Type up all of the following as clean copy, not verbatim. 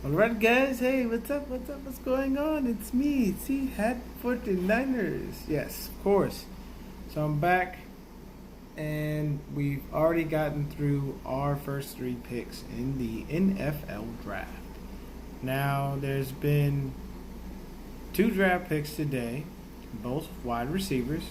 Alright guys, hey, what's up, what's going on? It's me, C Hat 49ers. Yes, of course. So I'm back and we've already gotten through our first three picks in the NFL draft. Now there's been two draft picks today, both wide receivers.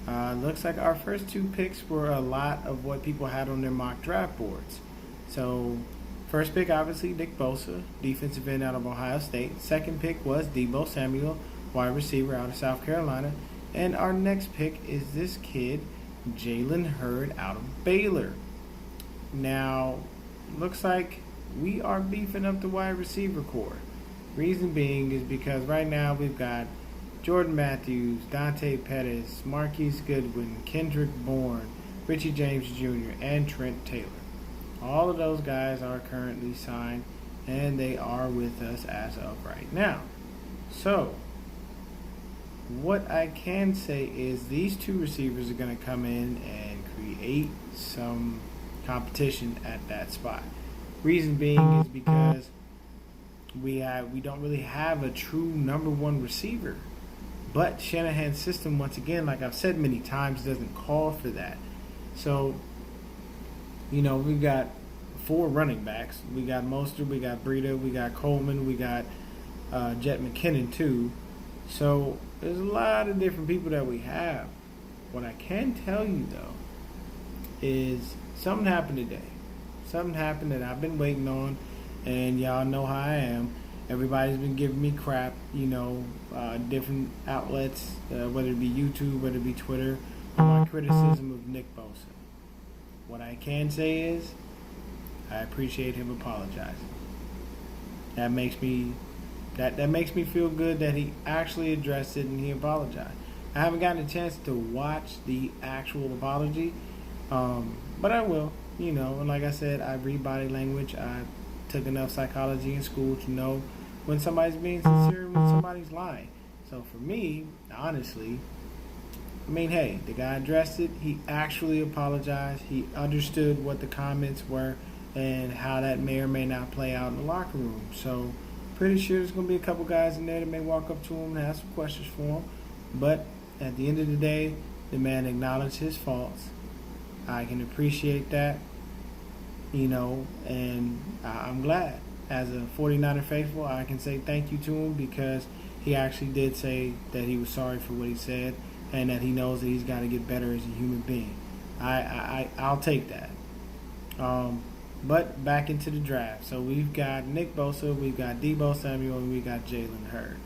Looks like our first two picks were a lot of what people had on their mock draft boards. So first pick, obviously, Nick Bosa, defensive end out of Ohio State. Second pick was Deebo Samuel, wide receiver out of South Carolina. And our next pick is this kid, Jalen Hurd, out of Baylor. Now, looks like we are beefing up the wide receiver core. Reason being is because right now we've got Jordan Matthews, Dante Pettis, Marquise Goodwin, Kendrick Bourne, Richie James Jr., and Trent Taylor. All of those guys are currently signed and they are with us as of right now. So, what I can say is these two receivers are going to come in and create some competition at that spot. Reason being is because we don't really have a true number one receiver. But Shanahan's system, once again, like I've said many times, doesn't call for that. So, we've got four running backs. We got Mostert, we got Breida, we got Coleman, we got Jet McKinnon too. So there's a lot of different people that we have. What I can tell you though is something happened today. Something happened that I've been waiting on, and y'all know how I am. Everybody's been giving me crap, different outlets, whether it be YouTube, whether it be Twitter, on my criticism of Nick Bosa. What I can say is, I appreciate him apologizing. That makes me feel good that he actually addressed it and he apologized. I haven't gotten a chance to watch the actual apology, but I will. And like I said, I read body language. I took enough psychology in school to know when somebody's being sincere and when somebody's lying. So for me, honestly, hey, the guy addressed it. He actually apologized. He understood what the comments were and how that may or may not play out in the locker room. So pretty sure there's going to be a couple guys in there that may walk up to him and ask some questions for him. But at the end of the day, the man acknowledged his faults. I can appreciate that, and I'm glad. As a 49er faithful, I can say thank you to him because he actually did say that he was sorry for what he said and that he knows that he's got to get better as a human being. I'll take that. But back into the draft. So we've got Nick Bosa, we've got Deebo Samuel, and we got Jalen Hurd.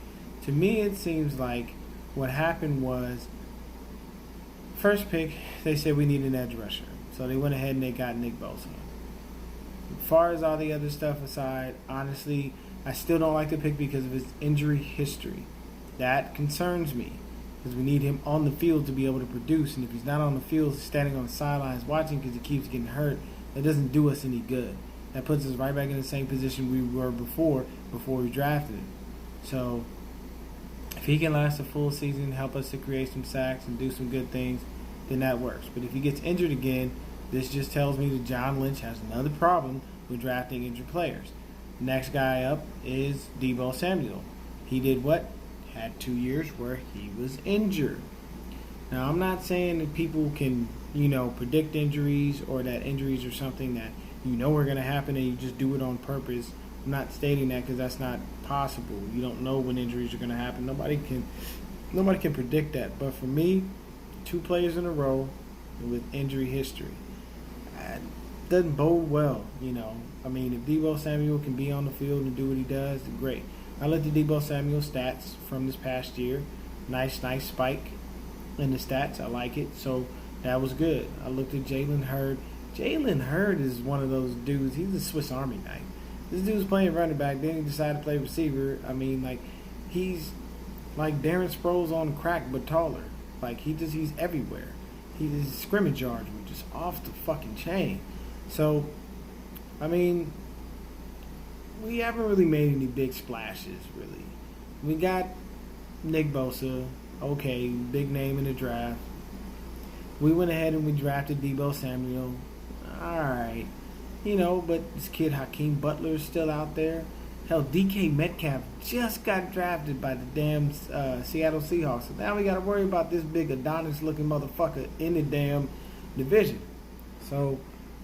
To me, it seems like what happened was, first pick, they said we need an edge rusher. So they went ahead and they got Nick Bosa. As far as all the other stuff aside, honestly, I still don't like the pick because of his injury history. That concerns me because we need him on the field to be able to produce. And if he's not on the field, standing on the sidelines watching because he keeps getting hurt, that doesn't do us any good. That puts us right back in the same position we were before we drafted him. So if he can last a full season, help us to create some sacks and do some good things, then that works. But if he gets injured again, this just tells me that John Lynch has another problem with drafting injured players. Next guy up is Deebo Samuel. He did what? Had 2 years where he was injured. Now, I'm not saying that people can, predict injuries or that injuries are something that are going to happen and you just do it on purpose. I'm not stating that because that's not possible. You don't know when injuries are going to happen. Nobody can predict that. But for me, two players in a row with injury history, doesn't bode well, If Deebo Samuel can be on the field and do what he does, great. I looked at Deebo Samuel's stats from this past year. Nice spike in the stats. I like it. So that was good. I looked at Jalen Hurd. Jalen Hurd is one of those dudes. He's a Swiss Army knife. This dude's playing running back. Then he decided to play receiver. He's like Darren Sproles on crack, but taller. He's everywhere. His scrimmage yards were just off the fucking chain. So, we haven't really made any big splashes, really. We got Nick Bosa, okay, big name in the draft. We went ahead and we drafted Deebo Samuel. Alright. But this kid Hakeem Butler is still out there. Hell, DK Metcalf just got drafted by the damn Seattle Seahawks. So now we got to worry about this big Adonis-looking motherfucker in the damn division. So,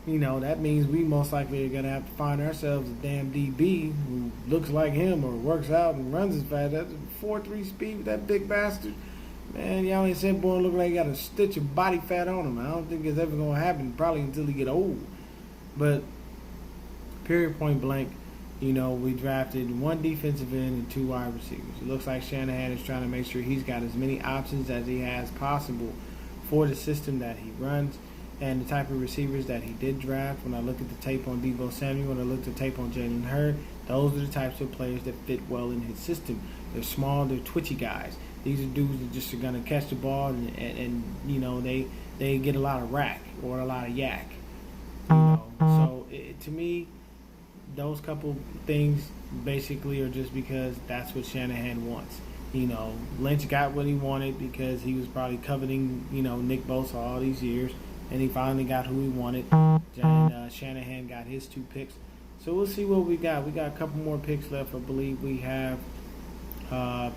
that means we most likely are going to have to find ourselves a damn DB who looks like him or works out and runs as fast. That's a 4.3 speed with that big bastard. Man, y'all ain't said boy look like he got a stitch of body fat on him. I don't think it's ever going to happen, probably until he get old. But, period, point blank, we drafted one defensive end and 2 wide receivers. It looks like Shanahan is trying to make sure he's got as many options as he has possible for the system that he runs and the type of receivers that he did draft. When I look at the tape on Deebo Samuel, when I looked at the tape on Jalen Hurd, those are the types of players that fit well in his system. They're small, they're twitchy guys. These are dudes that just are going to catch the ball and they get a lot of rack or a lot of yak. So to me, those couple things basically are just because that's what Shanahan wants. Lynch got what he wanted because he was probably coveting, Nick Bosa all these years, and he finally got who he wanted. And Shanahan got his 2 picks. So we'll see what we got. We got a couple more picks left. I believe we have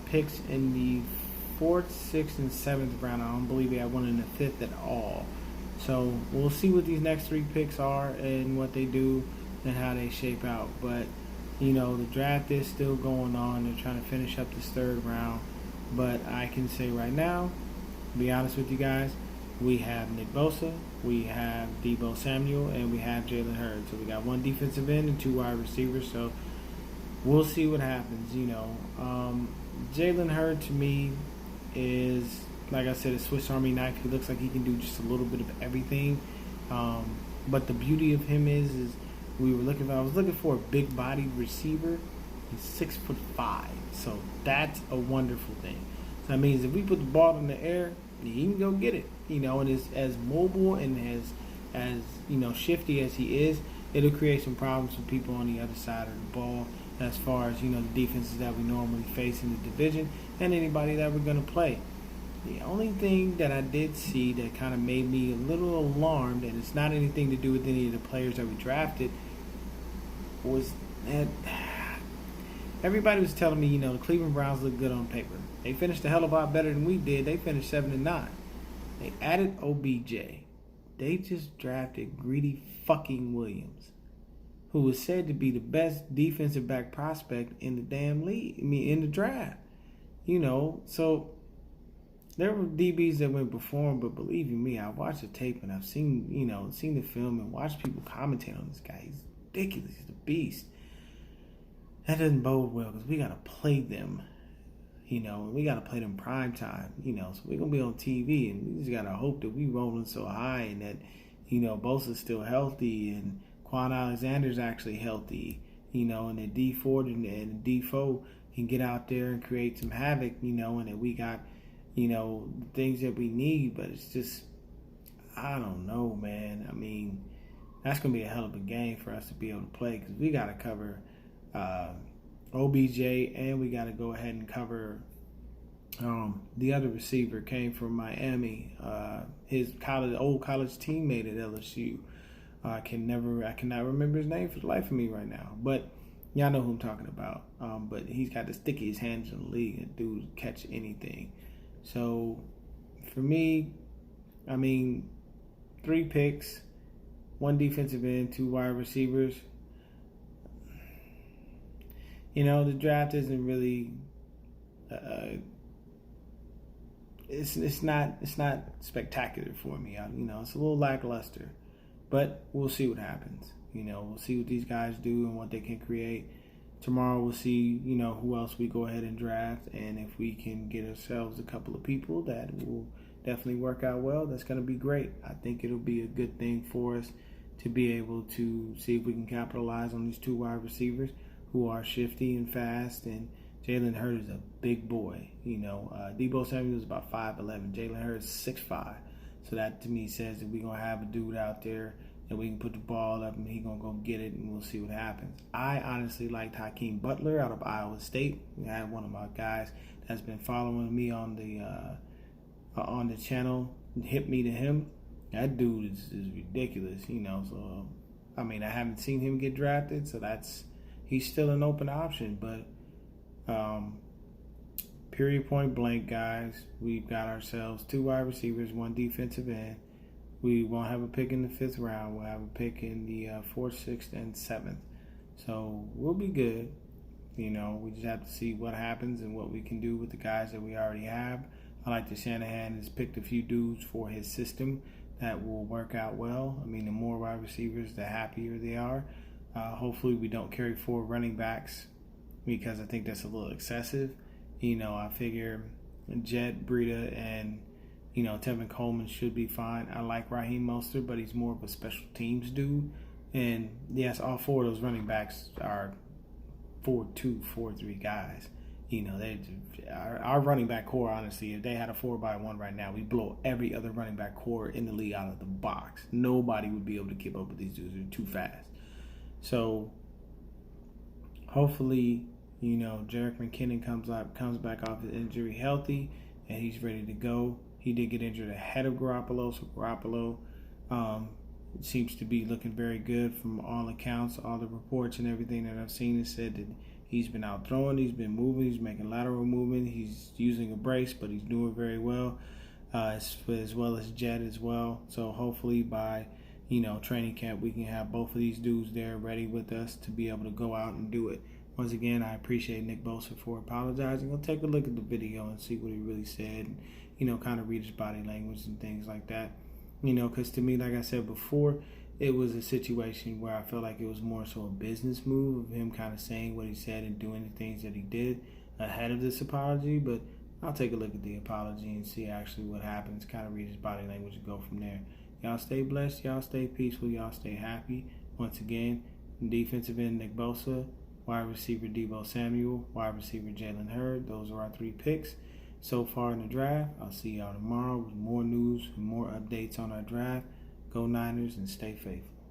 picks in the 4th, 6th, and 7th round. I don't believe we have one in the 5th at all. So we'll see what these next 3 picks are and what they do and how they shape out. But, the draft is still going on. They're trying to finish up this 3rd round. But I can say right now, to be honest with you guys, we have Nick Bosa, we have Deebo Samuel, and we have Jalen Hurd. So we got 1 defensive end and 2 wide receivers. So we'll see what happens. Jalen Hurd to me is, like I said, a Swiss Army knife. He looks like he can do just a little bit of everything. But the beauty of him is I was looking for a big-bodied receiver. He's 6'5", so that's a wonderful thing. So that means if we put the ball in the air, he can go get it. And as mobile and as shifty as he is, it'll create some problems for people on the other side of the ball as far as the defenses that we normally face in the division and anybody that we're going to play. The only thing that I did see that kind of made me a little alarmed, and it's not anything to do with any of the players that we drafted, was that everybody was telling me, the Cleveland Browns look good on paper. They finished a hell of a lot better than we did. They finished 7-9. They added OBJ. They just drafted Greedy fucking Williams, who was said to be the best defensive back prospect in the damn league. In the draft. So there were DBs that went before him, but believe you me, I watched the tape and I've seen the film and watched people commentate on this guy. He's ridiculous. He's a beast. That doesn't bode well because we got to play them, and we got to play them prime time, so we're going to be on TV and we just got to hope that we rolling so high and that, Bosa's still healthy and Quan Alexander's actually healthy, and that D Ford and Defoe can get out there and create some havoc, and that we got, the things that we need. But it's just, I don't know, man. I mean, that's going to be a hell of a game for us to be able to play because we got to cover OBJ and we got to go ahead and cover the other receiver came from Miami, his old college teammate at LSU. I cannot remember his name for the life of me right now, but y'all know who I'm talking about. But he's got the stickiest hands in the league, and dude catch anything. So for me, 3 picks, 1 defensive end, 2 wide receivers. The draft isn't really. It's not spectacular for me. It's a little lackluster, but we'll see what happens. We'll see what these guys do and what they can create. Tomorrow we'll see, who else we go ahead and draft, and if we can get ourselves a couple of people that will definitely work out well, that's going to be great. I think it'll be a good thing for us to be able to see if we can capitalize on these 2 wide receivers who are shifty and fast, and Jalen Hurd is a big boy. Deebo Samuel is about 5'11". Jalen Hurd is 6'5". So that to me says that we're going to have a dude out there that we can put the ball up and he's going to go get it and we'll see what happens. I honestly liked Hakeem Butler out of Iowa State. I had one of my guys that's been following me on the channel hit me to him. That dude is ridiculous, So I haven't seen him get drafted, so that's he's still an open option. But period, point blank, guys, we've got ourselves 2 wide receivers, 1 defensive end. We won't have a pick in the 5th round. We'll have a pick in the 4th, 6th, and 7th. So we'll be good. We just have to see what happens and what we can do with the guys that we already have. I like that Shanahan has picked a few dudes for his system that will work out well. I mean, the more wide receivers, the happier they are. Hopefully we don't carry 4 running backs because I think that's a little excessive. I figure Jet, Breida, and Tevin Coleman should be fine. I like Raheem Mostert, but he's more of a special teams dude. And yes, all 4 of those running backs are 4-2, 4-3 guys. Our running back core, honestly, if they had a 4x1 right now, we'd blow every other running back core in the league out of the box. Nobody would be able to keep up with these dudes. They're too fast. So hopefully, Jerick McKinnon comes back off his injury healthy and he's ready to go. He did get injured ahead of Garoppolo, so Garoppolo seems to be looking very good from all accounts. All the reports and everything that I've seen has said that he's been out throwing, he's been moving, he's making lateral movement, he's using a brace, but he's doing very well, as well as Jet as well. So hopefully by training camp we can have both of these dudes there ready with us to be able to go out and do it. Once again, I appreciate Nick Bosa for apologizing. I'll take a look at the video and see what he really said, and, kind of read his body language and things like that. Because to me, like I said before, it was a situation where I felt like it was more so a business move of him kind of saying what he said and doing the things that he did ahead of this apology. But I'll take a look at the apology and see actually what happens, kind of read his body language and go from there. Y'all stay blessed, y'all stay peaceful, y'all stay happy. Once again, defensive end Nick Bosa, wide receiver Deebo Samuel, wide receiver Jalen Hurd. Those are our 3 picks so far in the draft. I'll see y'all tomorrow with more news and more updates on our draft. Go Niners and stay faithful.